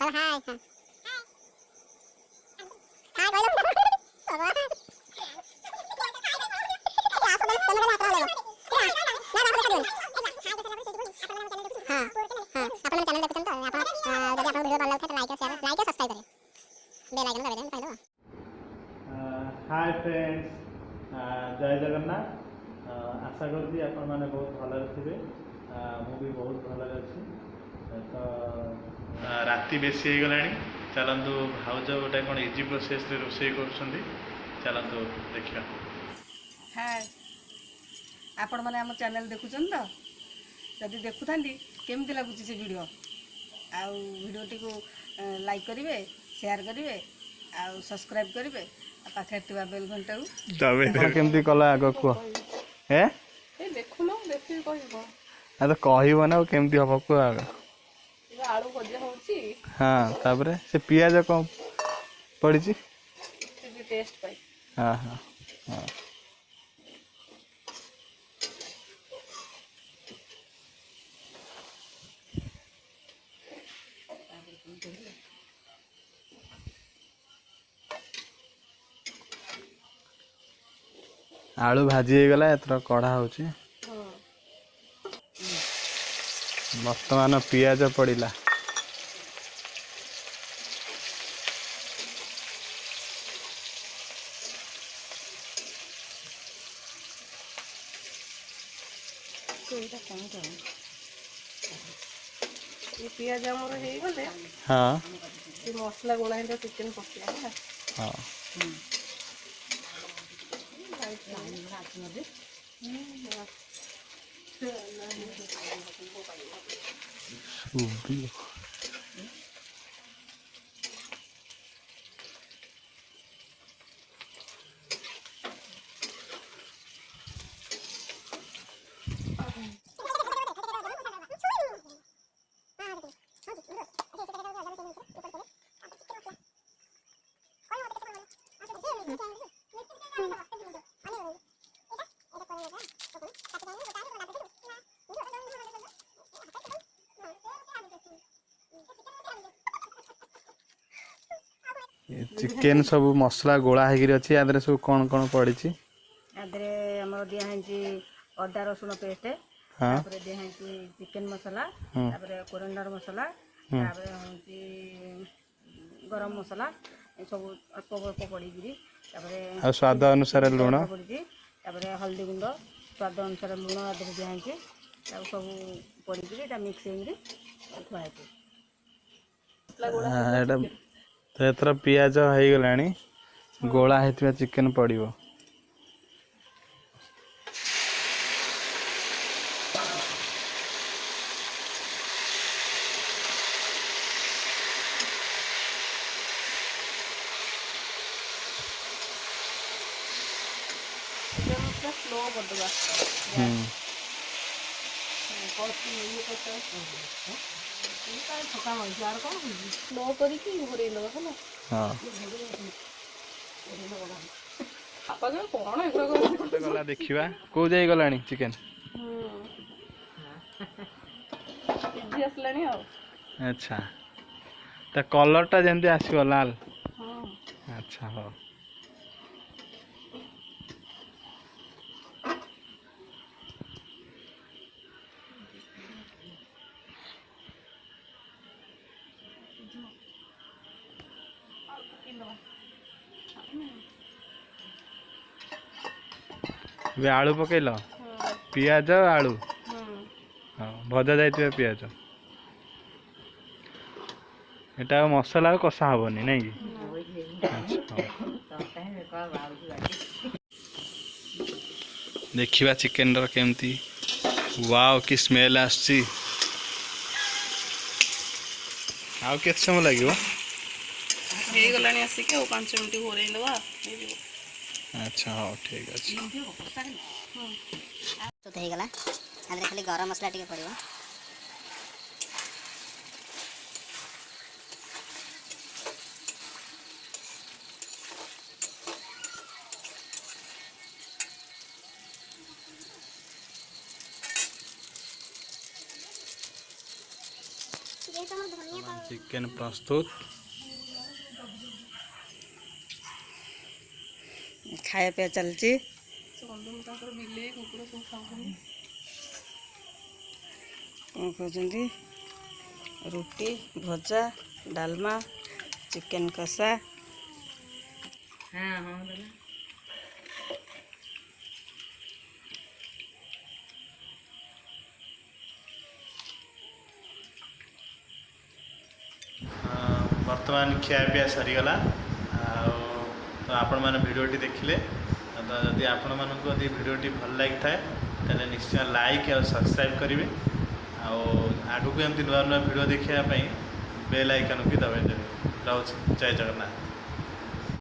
Hi friends, जय जगन्नाथ। आशा करुँच आपण मैंने बहुत भल थे, मुझे बहुत भल अच्छी। तो राति बेसी हो गला, चलतु भाउज गोटे कौन इजी प्रोसेस रोषे कर चलतु देखा। हाय, आपण मैंने आम चैनल देखुन तो जदि देखु था केमती लगुच से वीडियो आउ वीडियोटी को लाइक करेंगे, शेयर करेंगे, आउ सब्सक्राइब करेंगे, पाखे ଥିବା बेल घंटा को केमती कला आग कह ए देखुन देखि कहबो आ तो कहबो ना केमती हम को आग आलू भजा होची। हां ताबरे से पियाज कम पड़ी छी टेस्ट पाई। हां हां हां आलू भाजी हो गला, एथर कढ़ा होची। वर्तमान पियाज पड़िला। पियाज आमर हो गले हाँ मसला गोला है चिकेन पकड़ा है। हाँ चिकेन सब मसला गोला है सब कौन कौन पड़ी आमर दिखाई अदा रसुण पेस्ट, हाँ दिखाई चिकेन मसला, कोरिएंडर मसला, गरम मसला सब अल्प अल्प पड़ी स्वाद अनुसार लुण पड़ी हल्दी गुंड स्वाद अनुसार लुण आदि दिखाई सब पड़ी मिक्स हो तो एथर पियाज हो गलानी, गोला है चिकेन पड़ो। स्लो कर दबा स्लो करके घोड़े दबा हाँ गला देखा कौ जाई गला चिकेन अच्छा ता कलर टा जमती आसो लाल। अच्छा हाँ आलू पकईल पियाज आलू हाँ भजा जाइए पियाज एटा मसला कषा हेनी नहीं कि देखा चिकेन केमती वाव कि स्मेल आसी आउ के समय लगे आसिक 5 मिनट घोड़े दबा। अच्छा हाँ ठीक अच्छे होगला खाली गरम मसला टी पड़ो ଯେହେତୁ ଆମର ଧନିଆ ଚିକେନ ପ୍ରସ୍ତୁତ। ଖାଇବା ପିଇବା ଚାଲିଛି। କ'ଣ କହୁଛନ୍ତି? ରୁଟି, ଭଜା, ଡାଲମା, ଚିକେନ କଷା। ବର୍ତ୍ତମାନ ଖିଆପିଆ ସରିଗଲା। ଆଉ ତ ଆପଣମାନେ ଭିଡ଼ିଓଟି ଦେଖିଲେ, ତ ଯଦି ଆପଣମାନଙ୍କୁ ଯଦି ଭିଡ଼ିଓଟି ଭଲ ଲାଗିଥାଏ ତାହେଲେ ନିଶ୍ଚୟ ଲାଇକ୍ ଆଉ ସବସ୍କ୍ରାଇବ୍ କରିବେ। ଆଉ ଆଗକୁ ଏମିତି ନୂଆ ନୂଆ ଭିଡ଼ିଓ ଦେଖିବା ପାଇଁ ବେଲ୍ ଆଇକନ୍କୁ ବି ଦବାଇ ଦେବେ। ରହୁଛି, ଜୟ ଜଗନ୍ନାଥ।